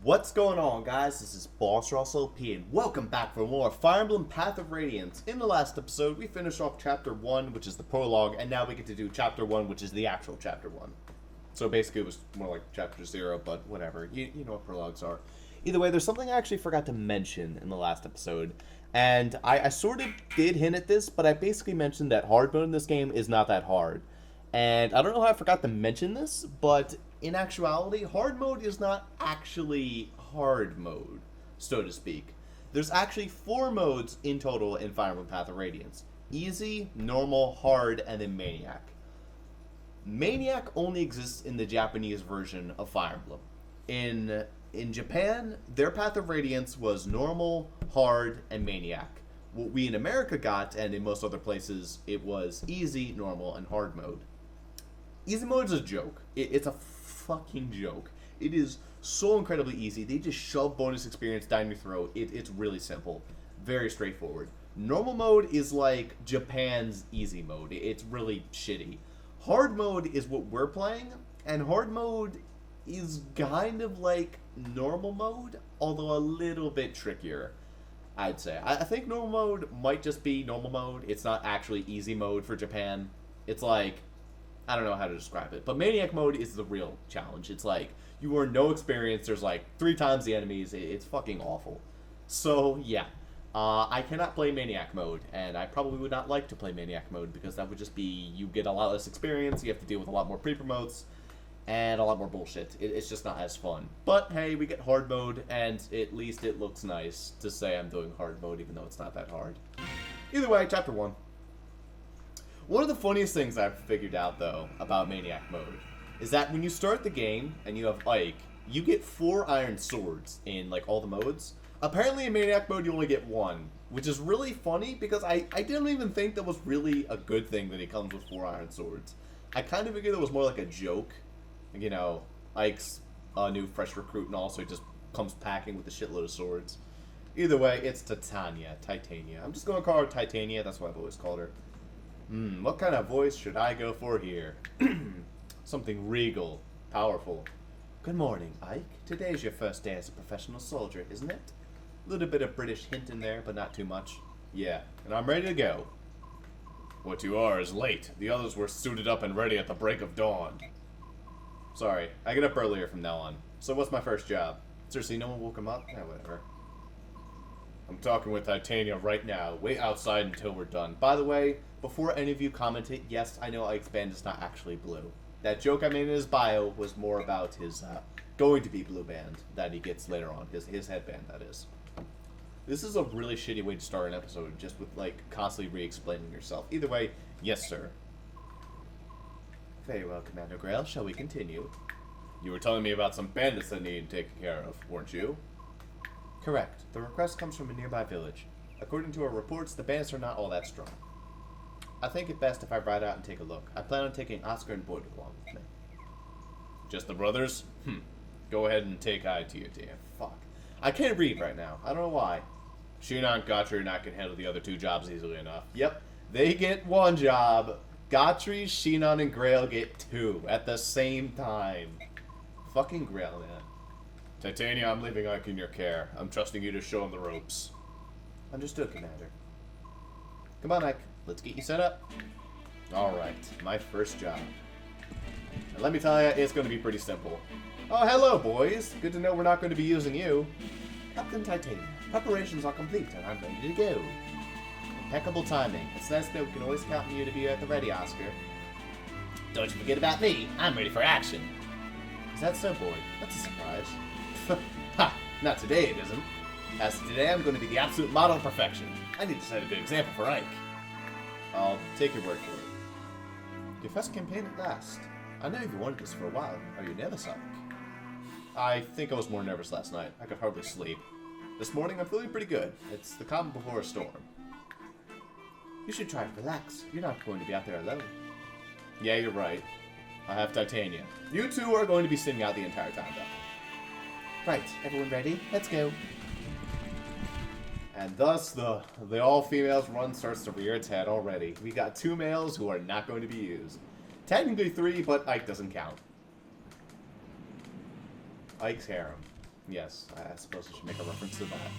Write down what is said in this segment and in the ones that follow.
What's going on, guys? This is Bossrosslp, and welcome back for more Fire Emblem Path of Radiance. In the last episode, we finished off Chapter 1, which is the prologue, and now we get to do Chapter 1, which is the actual Chapter 1. So basically it was more like Chapter 0, but whatever. You know what prologues are. Either way, there's something I actually forgot to mention in the last episode, and I sort of did hint at this, but I basically mentioned that hard mode in this game is not that hard. And I don't know how I forgot to mention this, but in actuality, hard mode is not actually hard mode, so to speak. There's actually 4 modes in total in Fire Emblem Path of Radiance. Easy, normal, hard, and then Maniac. Maniac only exists in the Japanese version of Fire Emblem. In Japan, their Path of Radiance was normal, hard, and Maniac. What we in America got, and in most other places, it was easy, normal, and hard mode. Easy mode is a joke. It's a fucking joke. It is so incredibly easy. They just shove bonus experience down your throat. It's really simple. Very straightforward. Normal mode is like Japan's easy mode. It's really shitty. Hard mode is what we're playing, and hard mode is kind of like normal mode, although a little bit trickier, I'd say. I think normal mode might just be normal mode. It's not actually easy mode for Japan. It's like, I don't know how to describe it, but Maniac mode is the real challenge. It's like, you earn no experience, there's like 3 times the enemies, it's fucking awful. So, yeah. I cannot play Maniac mode, and I probably would not like to play Maniac mode, because that would just be, you get a lot less experience, you have to deal with a lot more pre-promotes, and a lot more bullshit. It's just not as fun. But, hey, we get hard mode, and at least it looks nice to say I'm doing hard mode, even though it's not that hard. Either way, Chapter 1. One of the funniest things I've figured out, though, about Maniac mode is that when you start the game and you have Ike, you get 4 iron swords in, like, all the modes. Apparently in Maniac mode you only get 1, which is really funny because I didn't even think that was really a good thing that he comes with 4 iron swords. I kind of figured it was more like a joke. You know, Ike's a new fresh recruit and also he just comes packing with a shitload of swords. Either way, it's Titania. I'm just going to call her Titania, that's what I've always called her. What kind of voice should I go for here? Something regal, powerful. Good morning, Ike. Today's your first day as a professional soldier, isn't it? A little bit of British hint in there, but not too much. Yeah, and I'm ready to go. What you are is late. The others were suited up and ready at the break of dawn. Sorry, I get up earlier from now on. So what's my first job? Seriously, no one woke him up? Yeah, whatever. I'm talking with Titania right now. Wait outside until we're done. By the way, before any of you commented, yes, I know Ike's band is not actually blue. That joke I made in his bio was more about his going to be blue band that he gets later on. His headband, that is. This is a really shitty way to start an episode, just with, like, constantly re-explaining yourself. Either way, yes, sir. Very well, Commander Grail. Shall we continue? You were telling me about some bandits that need taken care of, weren't you? Correct. The request comes from a nearby village. According to our reports, the bandits are not all that strong. I think it best if I ride out and take a look. I plan on taking Oscar and Boyd along with me. Just the brothers? Go ahead and take I to your dear. Fuck. I can't read right now. I don't know why. Shinon, Gotri, and I can handle the other 2 jobs easily enough. Yep. They get 1 job. Gotri, Shinon, and Grail get 2 at the same time. Fucking Grail, man. Titania, I'm leaving Ike in your care. I'm trusting you to show him the ropes. Understood, Commander. Come on, Ike. Let's get you set up. Alright, my first job. And let me tell you, it's going to be pretty simple. Oh, hello, boys. Good to know we're not going to be using you. Captain Titania, preparations are complete and I'm ready to go. Impeccable timing. It's nice that we can always count on you to be at the ready, Oscar. Don't you forget about me. I'm ready for action. Is that so, Boyd? That's a surprise. Ha! Not today, it isn't. As today, I'm going to be the absolute model of perfection. I need to set a good example for Ike. I'll take your word for it. Your first campaign at last. I know you've wanted this for a while. Are you nervous, Ike? I think I was more nervous last night. I could hardly sleep. This morning, I'm feeling pretty good. It's the calm before a storm. You should try to relax. You're not going to be out there alone. Yeah, you're right. I have Titania. You 2 are going to be sitting out the entire time, though. Right, everyone ready? Let's go. And thus, the all-females run starts to rear its head already. We got 2 males who are not going to be used. Technically 3, but Ike doesn't count. Ike's harem. Yes, I suppose I should make a reference to that.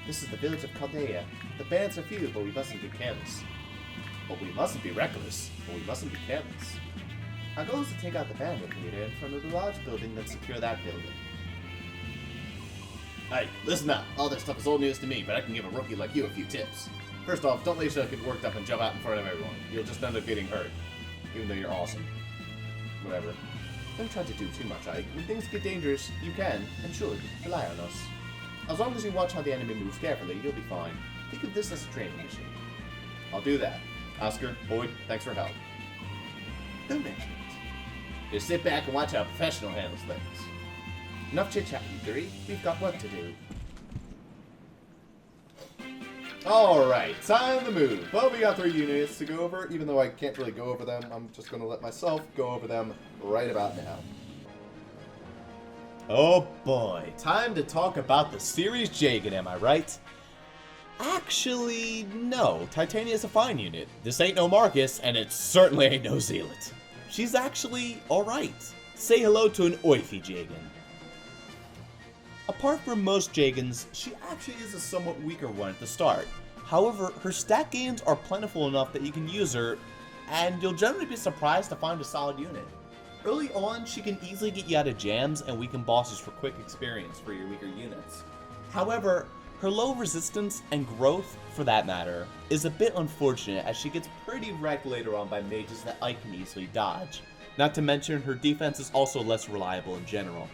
This is the village of Chaldea. The bands are few, but we mustn't be careless. But we mustn't be reckless, but we mustn't be careless. Our goal is to take out the bandit leader in front of the large building, then secure that building. Hey, listen up. All this stuff is old news to me, but I can give a rookie like you a few tips. First off, don't let yourself get worked up and jump out in front of everyone. You'll just end up getting hurt, even though you're awesome. Whatever. Don't try to do too much, Ike. When things get dangerous, you can, and should, rely on us. As long as you watch how the enemy moves carefully, you'll be fine. Think of this as a training mission. I'll do that. Oscar, Boyd, thanks for help. Don't mention it. Just sit back and watch how a professional handles things. Enough chit-chat, you three. We've got work to do. Alright, time to move. Well, we got 3 units to go over. Even though I can't really go over them, I'm just going to let myself go over them right about now. Oh boy, time to talk about the Series Jagan, am I right? Actually, no. Titania's a fine unit. This ain't no Marcus, and it certainly ain't no Zealot. She's actually alright. Say hello to an Oify Jagan. Apart from most Jagans, she actually is a somewhat weaker one at the start. However, her stat gains are plentiful enough that you can use her, and you'll generally be surprised to find a solid unit. Early on, she can easily get you out of jams and weaken bosses for quick experience for your weaker units. However, her low resistance and growth, for that matter, is a bit unfortunate as she gets pretty wrecked later on by mages that Ike can easily dodge. Not to mention, her defense is also less reliable in general.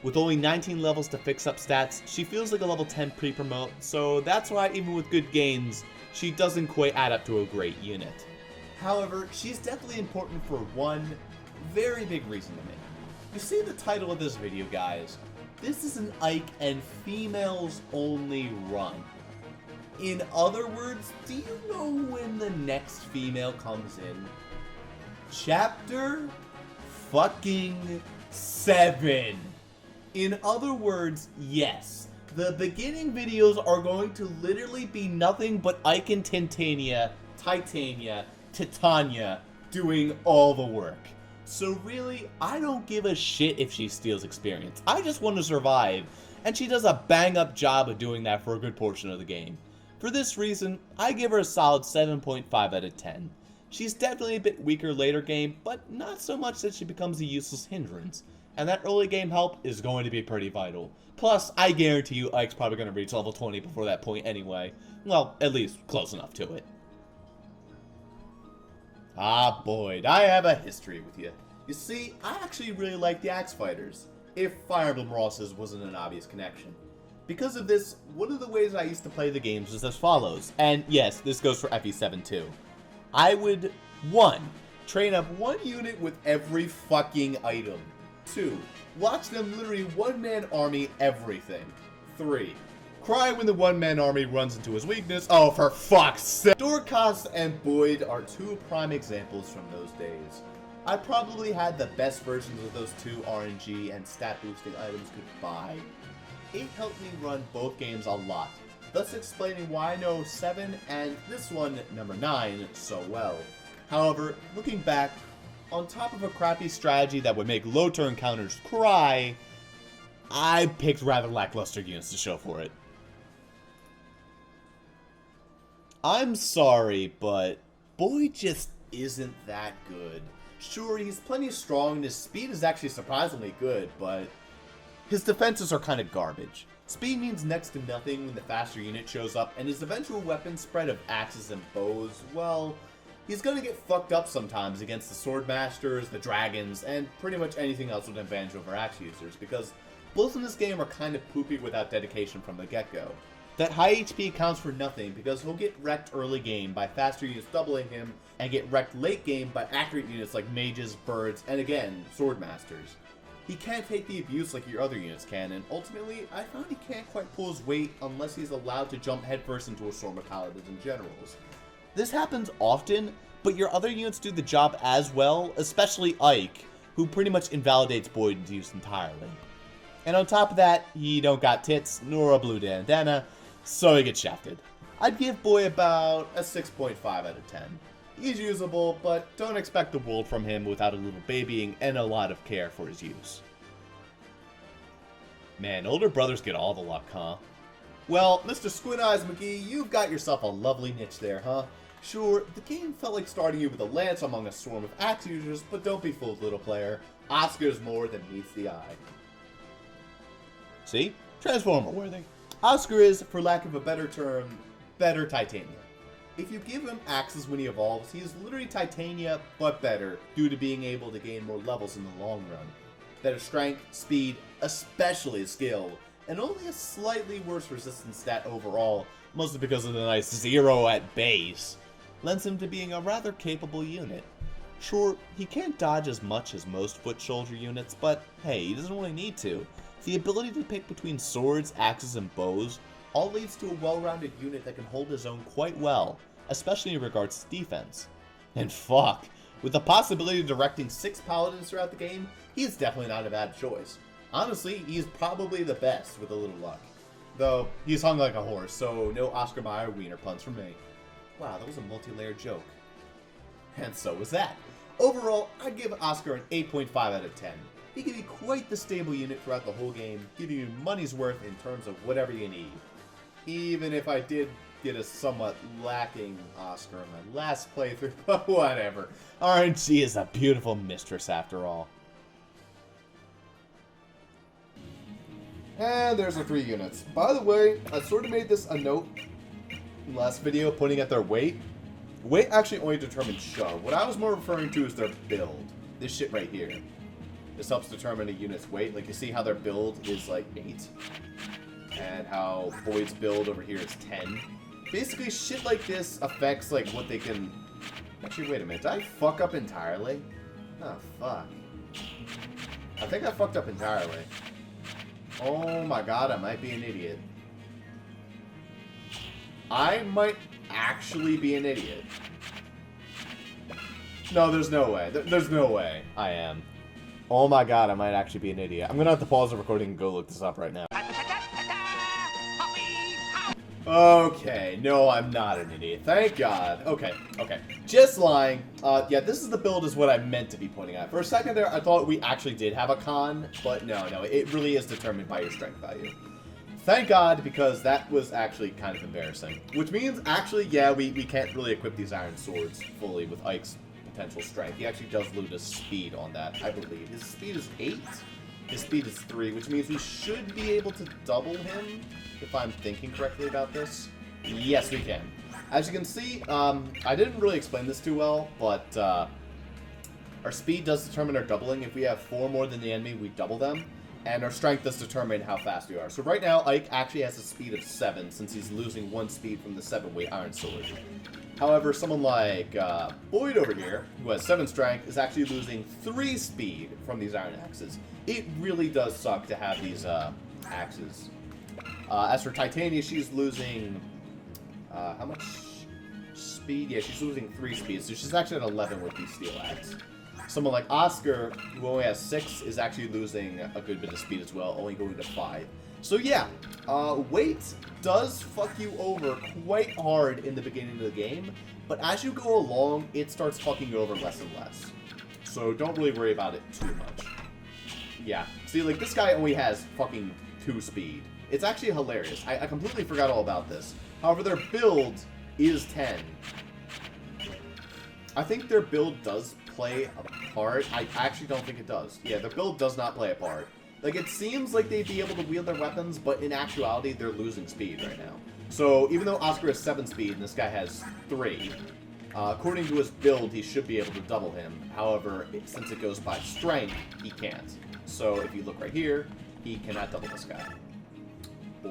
With only 19 levels to fix up stats, she feels like a level 10 pre-promote, so that's why even with good gains, she doesn't quite add up to a great unit. However, she's definitely important for one very big reason to me. You see the title of this video, guys. This is an Ike and females only run. In other words, do you know when the next female comes in? Chapter fucking 7. In other words, yes. The beginning videos are going to literally be nothing but Ike and Titania doing all the work. So really, I don't give a shit if she steals experience. I just want to survive, and she does a bang-up job of doing that for a good portion of the game. For this reason, I give her a solid 7.5 out of 10. She's definitely a bit weaker later game, but not so much that she becomes a useless hindrance. And that early game help is going to be pretty vital. Plus, I guarantee you Ike's probably going to reach level 20 before that point anyway. Well, at least close enough to it. Ah, Boyd, I have a history with you. You see, I actually really like the Axe Fighters, if Fire Emblem Rosses wasn't an obvious connection. Because of this, one of the ways I used to play the games was as follows, and yes, this goes for FE7 too. I would, 1. Train up 1 unit with every fucking item. 2. Watch them literally one-man army everything. 3. Cry when the one-man army runs into his weakness. Oh, for fuck's sake! Dorcas and Boyd are 2 prime examples from those days. I probably had the best versions of those 2 RNG and stat boosting items could buy. It helped me run both games a lot, thus explaining why I know 7 and this one, number 9, so well. However, looking back, on top of a crappy strategy that would make low turn counters cry, I picked rather lackluster units to show for it. I'm sorry, but Boyd just isn't that good. Sure, he's plenty strong and his speed is actually surprisingly good, but his defenses are kind of garbage. Speed means next to nothing when the faster unit shows up, and his eventual weapon spread of axes and bows, well, he's gonna get fucked up sometimes against the sword masters, the dragons, and pretty much anything else with an advantage over axe users, because both in this game are kind of poopy without dedication from the get-go. That high HP counts for nothing because he'll get wrecked early game by faster units doubling him, and get wrecked late game by accurate units like mages, birds, and again, sword masters. He can't take the abuse like your other units can, and ultimately, I found he can't quite pull his weight unless he's allowed to jump headfirst into a storm of paladins and generals. This happens often, but your other units do the job as well, especially Ike, who pretty much invalidates Boyd's use entirely. And on top of that, he don't got tits, nor a blue bandana, so he gets shafted. I'd give Boyd about a 6.5 out of 10. He's usable, but don't expect the world from him without a little babying and a lot of care for his use. Man, older brothers get all the luck, huh? Well, Mr. Squint Eyes McGee, you've got yourself a lovely niche there, huh? Sure, the game felt like starting you with a lance among a swarm of axe users, but don't be fooled, little player. Oscar's more than meets the eye. See? Transformer worthy. Oscar is, for lack of a better term, better Titania. If you give him axes when he evolves, he is literally Titania, but better, due to being able to gain more levels in the long run. Better strength, speed, especially skill, and only a slightly worse resistance stat overall, mostly because of the nice 0 at base, lends him to being a rather capable unit. Sure, he can't dodge as much as most foot soldier units, but hey, he doesn't really need to. The ability to pick between swords, axes, and bows all leads to a well-rounded unit that can hold his own quite well, especially in regards to defense. And fuck, with the possibility of directing 6 paladins throughout the game, he's definitely not a bad choice. Honestly, he's probably the best with a little luck. Though, he's hung like a horse, so no Oscar Mayer wiener puns from me. Wow, that was a multi-layered joke. And so was that. Overall, I'd give Oscar an 8.5 out of 10. He can be quite the stable unit throughout the whole game, giving you money's worth in terms of whatever you need. Even if I did get a somewhat lacking Oscar in my last playthrough, but whatever. RNG is a beautiful mistress after all. And there's our 3 units. By the way, I sort of made this a note in the last video, pointing at their weight. Weight actually only determines shove. What I was more referring to is their build. This shit right here. This helps determine a unit's weight. Like, you see how their build is like 8? And how Boyd's build over here is 10. Basically, shit like this affects, like, what they can... Actually, wait a minute. Did I fuck up entirely? Oh, fuck. I think I fucked up entirely. Oh my god, I might be an idiot. I might actually be an idiot. No, there's no way. There's no way I am. Oh my god, I might actually be an idiot. I'm gonna have to pause the recording and go look this up right now. Okay, no, I'm not an idiot. Thank God. Okay. Just lying. Yeah, this is the build is what I meant to be pointing at. For a second there, I thought we actually did have a con, but no, it really is determined by your strength value. Thank God, because that was actually kind of embarrassing. Which means, actually, yeah, we can't really equip these iron swords fully with Ike's potential strength. He actually does lose his speed on that, I believe. His speed is 8? His speed is 3, which means we should be able to double him, if I'm thinking correctly about this. Yes, we can. As you can see, I didn't really explain this too well, but our speed does determine our doubling. If we have 4 more than the enemy, we double them. And our strength does determine how fast we are. So right now, Ike actually has a speed of 7, since he's losing 1 speed from the 7-weight iron sword. However, someone like Boyd over here, who has 7 strength, is actually losing 3 speed from these iron axes. It really does suck to have these axes. As for Titania, she's losing... how much speed? Yeah, she's losing 3 speed, so she's actually at 11 with these steel axe. Someone like Oscar, who only has 6, is actually losing a good bit of speed as well, only going to 5. So yeah, weight does fuck you over quite hard in the beginning of the game, but as you go along, it starts fucking you over less and less. So don't really worry about it too much. Yeah, see, like, this guy only has fucking 2 speed. It's actually hilarious. I completely forgot all about this. However, their build is 10. I think their build does play a part. I actually don't think it does. Yeah, their build does not play a part. Like, it seems like they'd be able to wield their weapons, but in actuality, they're losing speed right now. So, even though Oscar has 7 speed and this guy has 3, according to his build, he should be able to double him. However, since it goes by strength, he can't. So, if you look right here, he cannot double this guy.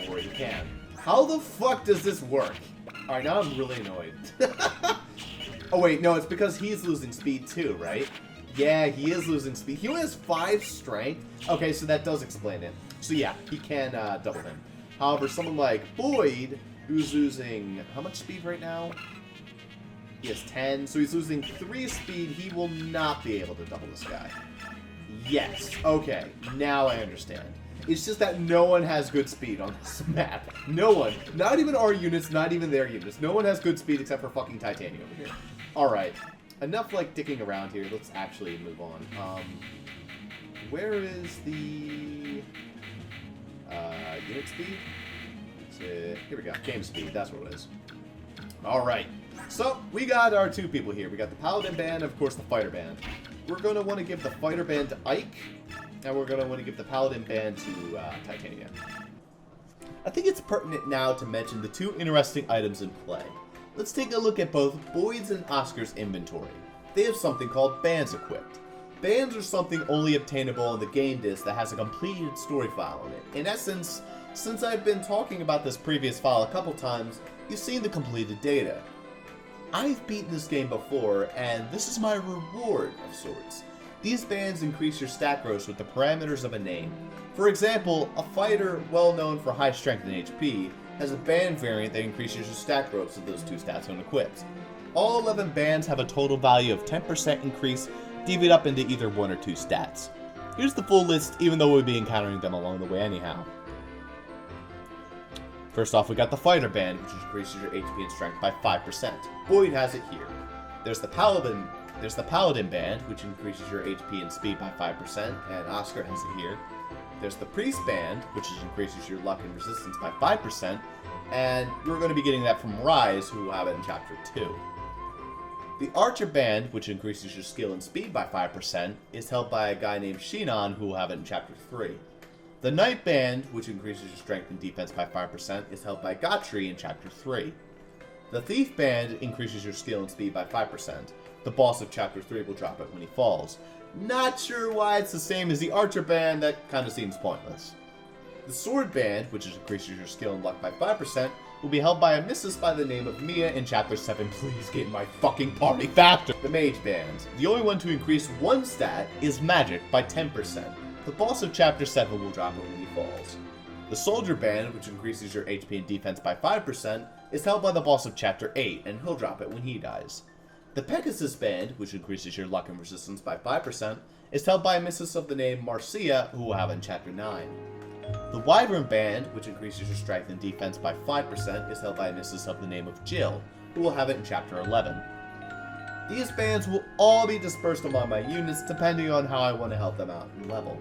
Or he can. How the fuck does this work? Alright, now I'm really annoyed. Oh wait, no, it's because he's losing speed too, right? Yeah, he is losing speed. He only has 5 strength. Okay, so that does explain it. So yeah, he can double him. However, someone like Boyd, who's losing... How much speed right now? He has 10, so he's losing 3 speed. He will not be able to double this guy. Yes, okay, now I understand. It's just that no one has good speed on this map. No one. Not even our units, not even their units. No one has good speed except for fucking Titania over here. Alright. Enough, like, dicking around here. Let's actually move on. Where is the... unit speed? Here we go. Game speed. That's what it is. Alright. So, we got our two people here. We got the Paladin Band and, of course, the Fighter Band. We're going to want to give the Fighter Band to Ike, and we're going to want to give the Paladin Band to Titania. I think it's pertinent now to mention the two interesting items in play. Let's take a look at both Boyd's and Oscar's inventory. They have something called bands equipped. Bands are something only obtainable on the game disc that has a completed story file in it. In essence, since I've been talking about this previous file a couple times, you've seen the completed data. I've beaten this game before, and this is my reward of sorts. These bands increase your stat growth with the parameters of a name. For example, a fighter well known for high strength and HP has a band variant that increases your stat growth of those two stats when equipped. All 11 bands have a total value of 10% increase, divvied up into either one or two stats. Here's the full list, even though we'll be encountering them along the way anyhow. First off, we got the Fighter Band, which increases your HP and strength by 5%. Boyd has it here. There's the Paladin Band, which increases your HP and speed by 5%, and Oscar has it here. There's the Priest Band, which increases your luck and resistance by 5%, and we're going to be getting that from Rise, who will have it in Chapter 2. The Archer Band, which increases your skill and speed by 5%, is held by a guy named Shinon, who will have it in Chapter 3. The Knight Band, which increases your strength and defense by 5%, is held by Gotri in Chapter 3. The Thief Band increases your skill and speed by 5%. The boss of Chapter 3 will drop it when he falls. Not sure why it's the same as the Archer Band, that kind of seems pointless. The Sword Band, which increases your skill and luck by 5%, will be held by a missus by the name of Mia in Chapter 7. Please get in my fucking party faster! The Mage Band. The only one to increase one stat is Magic by 10%. The boss of Chapter 7 will drop it when he falls. The Soldier Band, which increases your HP and defense by 5%, is held by the boss of Chapter 8, and he'll drop it when he dies. The Pegasus Band, which increases your luck and resistance by 5%, is held by a missus of the name Marcia, who will have it in Chapter 9. The Wyvern Band, which increases your strength and defense by 5%, is held by a missus of the name of Jill, who will have it in Chapter 11. These bands will all be dispersed among my units depending on how I want to help them out in level.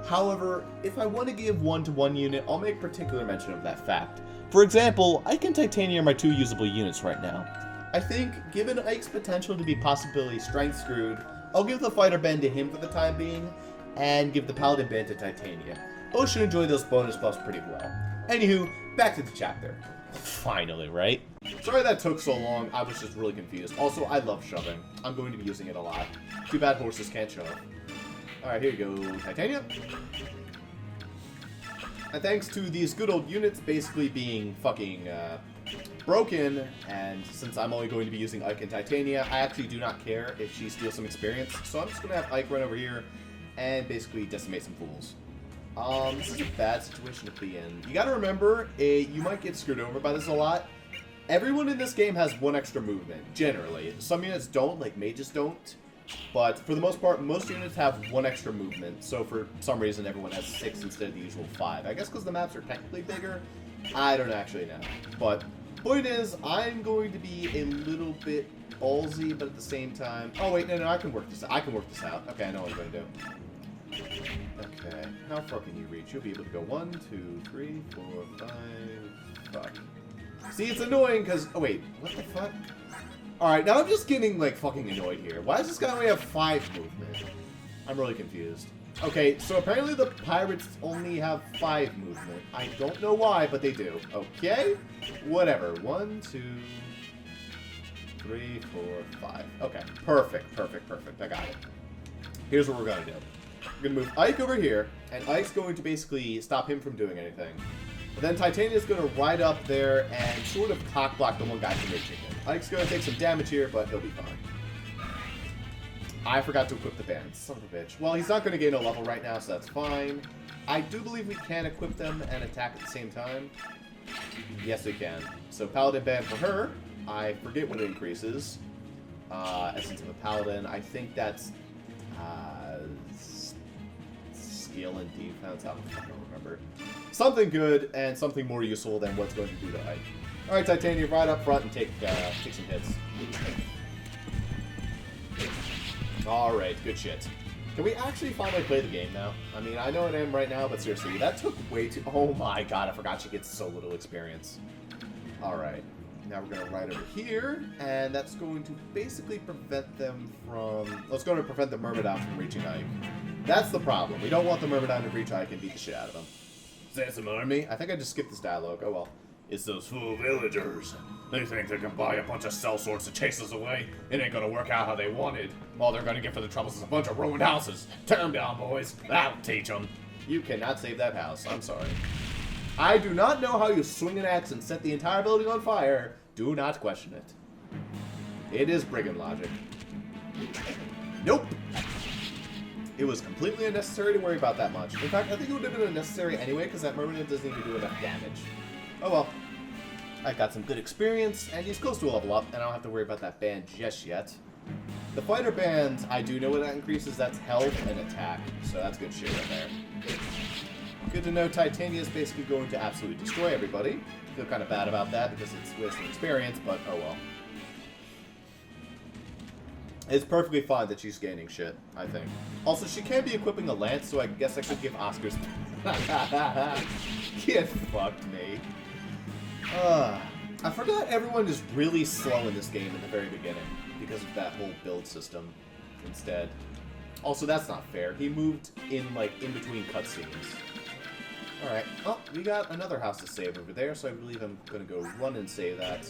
However, if I want to give one to one unit, I'll make particular mention of that fact. For example, Ike and Titania are my two usable units right now. I think, given Ike's potential to be possibly strength screwed, I'll give the Fighter Band to him for the time being, and give the Paladin Band to Titania. Both should enjoy those bonus buffs pretty well. Anywho, back to the chapter. Finally, right? Sorry that took so long, I was just really confused. Also, I love shoving. I'm going to be using it a lot. Too bad horses can't shove. Alright, here you go, Titania. And thanks to these good old units basically being fucking broken, and since I'm only going to be using Ike and Titania, I actually do not care if she steals some experience. So I'm just going to have Ike run over here and basically decimate some fools. This is a bad situation to be in. You gotta remember, you might get screwed over by this a lot. Everyone in this game has one extra movement, generally. Some units don't, like mages don't. But for the most part, most units have one extra movement. So for some reason, everyone has 6 instead of the usual 5. I guess because the maps are technically bigger. I don't actually know. But point is, I'm going to be a little bit ballsy, but at the same time... Oh wait, no, I can work this out. Okay, I know what I'm going to do. Okay, how far can you reach? You'll be able to go 1, 2, 3, 4, 5... Fuck. See, it's annoying because... Oh wait, what the fuck? Alright, now I'm just getting, like, fucking annoyed here. Why does this guy only have 5 movement? I'm really confused. Okay, so apparently the pirates only have 5 movement. I don't know why, but they do. Okay? Whatever. 1, 2, 3, 4, 5. Okay, perfect. I got it. Here's what we're gonna do. We're going to move Ike over here, and Ike's going to basically stop him from doing anything. But then Titania's going to ride up there and sort of cock-block the one guy from reaching him. Ike's going to take some damage here, but he'll be fine. I forgot to equip the band. Son of a bitch. Well, he's not going to gain a level right now, so that's fine. I do believe we can equip them and attack at the same time. Yes, we can. So Paladin Band for her. I forget what it increases. Essence of a Paladin. I think that's... skill and defense. I don't remember. Something good and something more useful than what's going to do to Ike. Alright, Titania, right up front and take some hits. Alright, good shit. Can we actually finally play the game now? I mean, I know I am right now, but seriously, that took way too... Oh my god, I forgot she gets so little experience. Alright. Now we're going to ride over here, and that's going to basically prevent them from... Let's go to prevent the Myrmidon from reaching Ike. That's the problem. We don't want the Myrmidon to reach Ike and beat the shit out of him. Sansom Army? I think I just skipped this dialogue. Oh well. It's those fool villagers. They think they can buy a bunch of sellswords to chase us away. It ain't gonna work out how they wanted. All they're gonna get for the troubles is a bunch of ruined houses. Tear them down, boys. That'll teach them. You cannot save that house. I'm sorry. I do not know how you swing an axe and set the entire building on fire. Do not question it. It is brigand logic. Nope. It was completely unnecessary to worry about that much. In fact, I think it would have been unnecessary anyway, because that Myrmidon doesn't even do enough damage. Oh well. I got some good experience, and he's close to a level up, and I don't have to worry about that band just yet. The fighter band, I do know what that increases. That's health and attack, so that's good shit right there. Good to know Titania is basically going to absolutely destroy everybody. Feel kind of bad about that because it's wasting experience, but oh well. It's perfectly fine that she's gaining shit, I think. Also, she can be equipping a lance, so I guess I could give Oscars... Get fucked, me. I forgot everyone is really slow in this game in the very beginning because of that whole build system instead. Also, that's not fair. He moved in, like, in between cutscenes. Alright, well, we got another house to save over there, so I believe I'm going to go run and save that.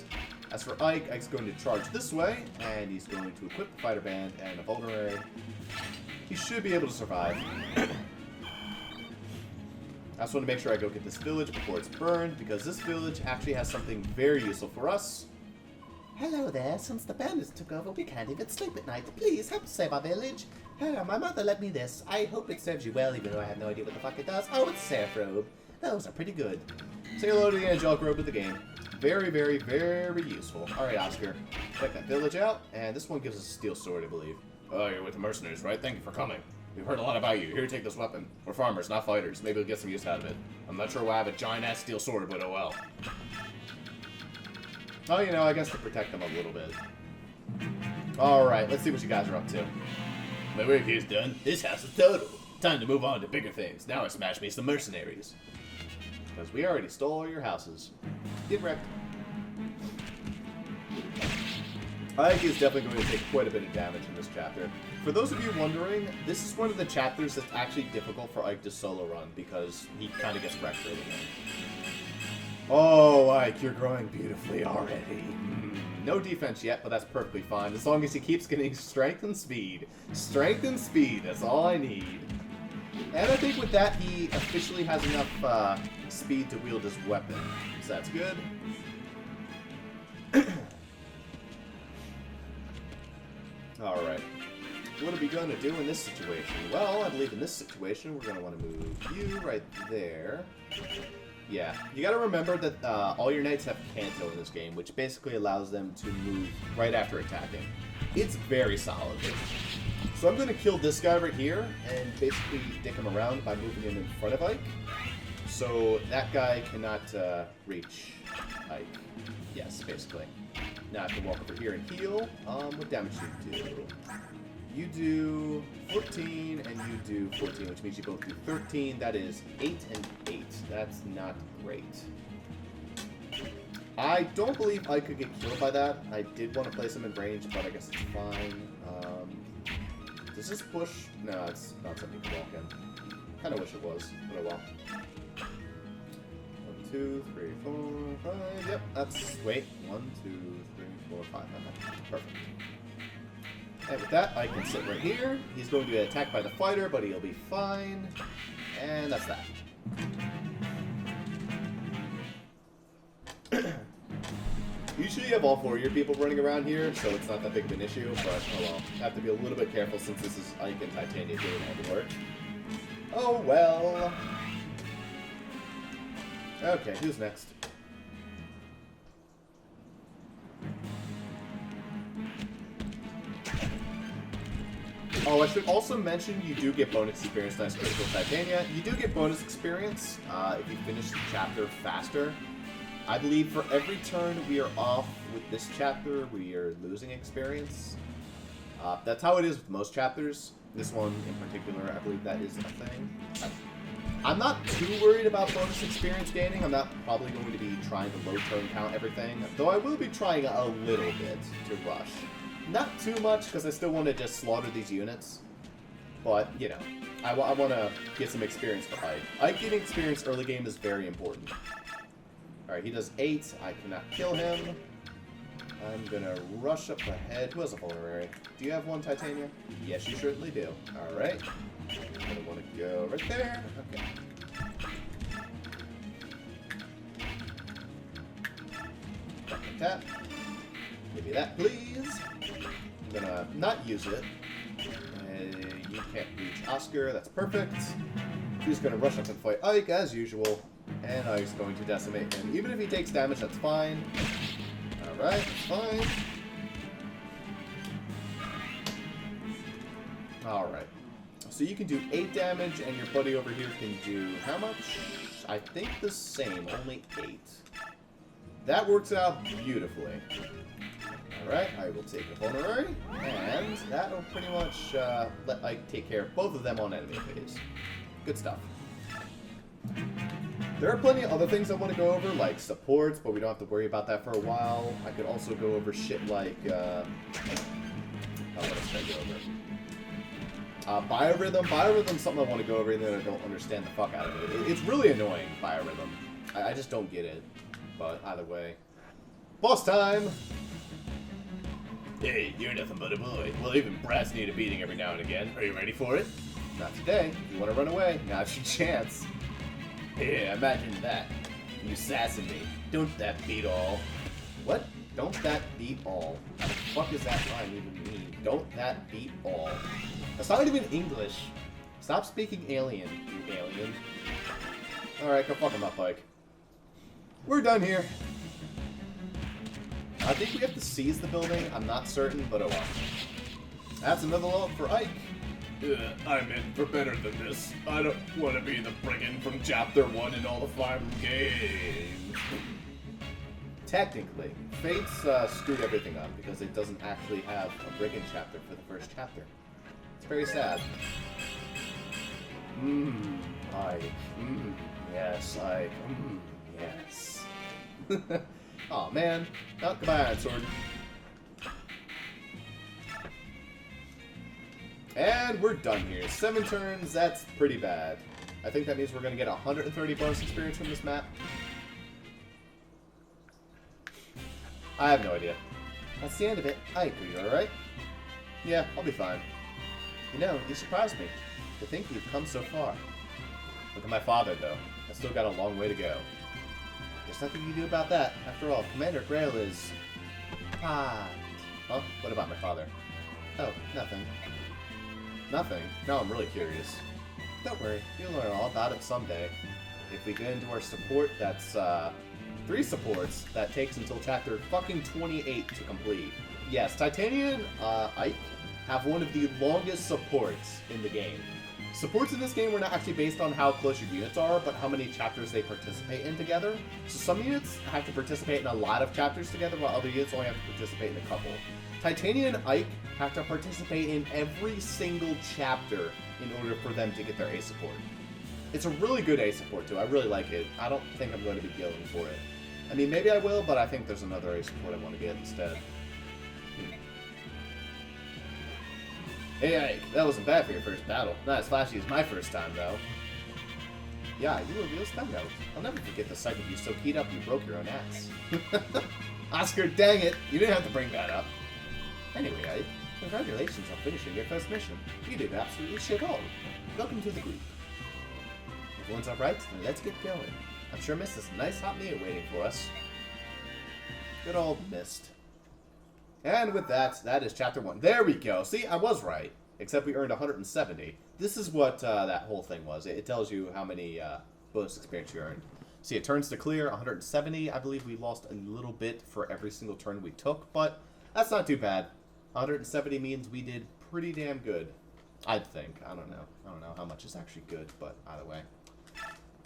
As for Ike, Ike's going to charge this way, and he's going to equip the fighter band and a vulnerary. He should be able to survive. I just want to make sure I go get this village before it's burned, because this village actually has something very useful for us. Hello there, since the bandits took over, we can't even sleep at night. Please, help save our village. My mother lent me this. I hope it serves you well, even though I have no idea what the fuck it does. Oh, it's Seraph Robe. Those are pretty good. Say hello to the Angelic Robe of the game. Very, very, very useful. Alright, Oscar. Check that village out, and this one gives us a steel sword, I believe. Oh, you're with the mercenaries, right? Thank you for coming. We've heard a lot about you. Here, take this weapon. We're farmers, not fighters. Maybe we'll get some use out of it. I'm not sure why I have a giant-ass steel sword, but oh well. Oh, you know, I guess to protect them a little bit. Alright, let's see what you guys are up to. My work here's done. This house is total. Time to move on to bigger things. Now I smash me some mercenaries. Because we already stole all your houses. Get wrecked. Ike is definitely going to take quite a bit of damage in this chapter. For those of you wondering, this is one of the chapters that's actually difficult for Ike to solo run because he kind of gets wrecked early on. Oh, Ike, you're growing beautifully already. No defense yet, but that's perfectly fine as long as he keeps getting strength and speed. Strength and speed, that's all I need. And I think with that, he officially has enough speed to wield his weapon. So that's good. Alright. What are we going to do in this situation? Well, I believe in this situation, we're going to want to move you right there. Yeah, you got to remember that all your knights have Canto in this game, which basically allows them to move right after attacking. It's very solid. So I'm going to kill this guy right here and basically dick him around by moving him in front of Ike. So that guy cannot reach Ike. Yes, basically. Now I can walk over here and heal. What damage do you do? You do 14 and you do 14, which means you both do 13. That is 8 and 8. That's not great. I don't believe I could get killed by that. I did want to place him in range, but I guess it's fine. Does this push? No, it's not something to walk in. Kind of wish it was, but oh well. 1, 2, 3, 4, 5. Yep, that's... Wait. 1, 2, 3, 4, 5. Okay, perfect. And with that, I can sit right here. He's going to get attacked by the fighter, but he'll be fine. And that's that. Usually you have all 4 of your people running around here, so it's not that big of an issue, but oh well. I have to be a little bit careful since this is Ike and Titania doing all the work. Oh well. Okay, who's next? Oh, I should also mention you do get bonus experience. Nice critical Titania. You do get bonus experience if you finish the chapter faster. I believe for every turn we are off with this chapter, we are losing experience. That's how it is with most chapters. This one in particular, I believe that is a thing. I'm not too worried about bonus experience gaining. I'm not probably going to be trying to low turn count everything, though I will be trying a little bit to rush. Not too much, because I still want to just slaughter these units. But, you know, I want to get some experience for Ike. Ike getting experience early game is very important. Alright, he does 8. I cannot kill him. I'm gonna rush up ahead. Who has a vulnerary? Do you have one, Titania? Yes, you certainly do. Alright. I'm gonna want to go right there. Okay. Tap. Give me that, please. I'm gonna not use it. You can't reach Oscar. That's perfect. He's gonna rush up and fight Ike as usual. And Ike's going to decimate him. Even if he takes damage, that's fine. Alright, fine. Alright. So you can do 8 damage, and your buddy over here can do how much? I think the same, only 8. That works out beautifully. Alright, I will take the vulnerary, and that'll pretty much let Ike take care of both of them on enemy phase. Good stuff. There are plenty of other things I want to go over, like supports, but we don't have to worry about that for a while. I could also go over shit like, what else should I go over? Biorhythm. Biorhythm's something I want to go over, and then I don't understand the fuck out of it. It's really annoying, Biorhythm. I just don't get it. But either way. Boss time! Hey, you're nothing but a boy. Well, even brats need a beating every now and again. Are you ready for it? Not today. If you want to run away, now's your chance. Yeah, imagine that. You sassing me. Don't that beat all? What? Don't that beat all? What the fuck is that line even mean? Don't that beat all? That's not even English. Stop speaking alien, you alien. Alright, go fuck him up, Ike. We're done here. I think we have to seize the building. I'm not certain, but oh well. That's another level for Ike. I'm in for better than this. I don't want to be the brigand from Chapter 1 in all the Fire Emblem games. Technically, Fate's screwed everything up because it doesn't actually have a brigand chapter for the first chapter. It's very sad. Ike. Yes, Ike. Yes. Aw, man. Oh, goodbye, Iron Sword. And we're done here. 7 turns, that's pretty bad. I think that means we're going to get 130 bonus experience from this map. I have no idea. That's the end of it. Ike, are you alright? Yeah, I'll be fine. You know, you surprised me. To think you've come so far. Look at my father, though. I still got a long way to go. There's nothing you can do about that. After all, Commander Grail is... Huh? What about my father? Oh, nothing. Nothing? No, I'm really curious. Don't worry, you'll learn all about it someday. If we get into our support, that's 3 supports, that takes until chapter fucking 28 to complete. Yes, Titania and Ike have one of the longest supports in the game. Supports in this game were not actually based on how close your units are, but how many chapters they participate in together. So some units have to participate in a lot of chapters together, while other units only have to participate in a couple. Titania and Ike have to participate in every single chapter in order for them to get their A support. It's a really good A support too. I really like it. I don't think I'm going to be going for it. I mean, maybe I will, but I think there's another A support I want to get instead. Hey Ike, that wasn't bad for your first battle. Not as flashy as my first time though. Yeah, you were a real standout. I'll never forget the sight of you so keyed up you broke your own ass. Oscar, dang it! You didn't have to bring that up. Anyway, Ike, congratulations on finishing your first mission. You did absolutely shit all. Welcome to the group. Everyone's alright, then let's get going. I'm sure Mist has a nice hot meal waiting for us. Good old Mist. And with that, that is chapter 1. There we go. See, I was right. Except we earned 170. This is what that whole thing was. It tells you how many bonus experience you earned. See, it turns to clear, 170. I believe we lost a little bit for every single turn we took, but that's not too bad. 170 means we did pretty damn good. I think. I don't know. I don't know how much is actually good, but either way.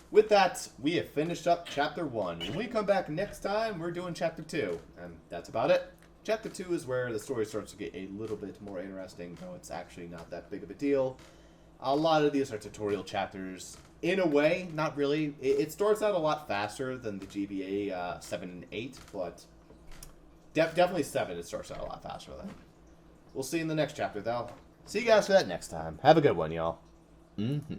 With that, we have finished up Chapter 1. When we come back next time, we're doing Chapter 2. And that's about it. Chapter 2 is where the story starts to get a little bit more interesting, though it's actually not that big of a deal. A lot of these are tutorial chapters. In a way, not really. It starts out a lot faster than the GBA 7 and 8, but definitely 7 it starts out a lot faster than. We'll see in the next chapter, though. See you guys for that next time. Have a good one, y'all. Mm-hmm.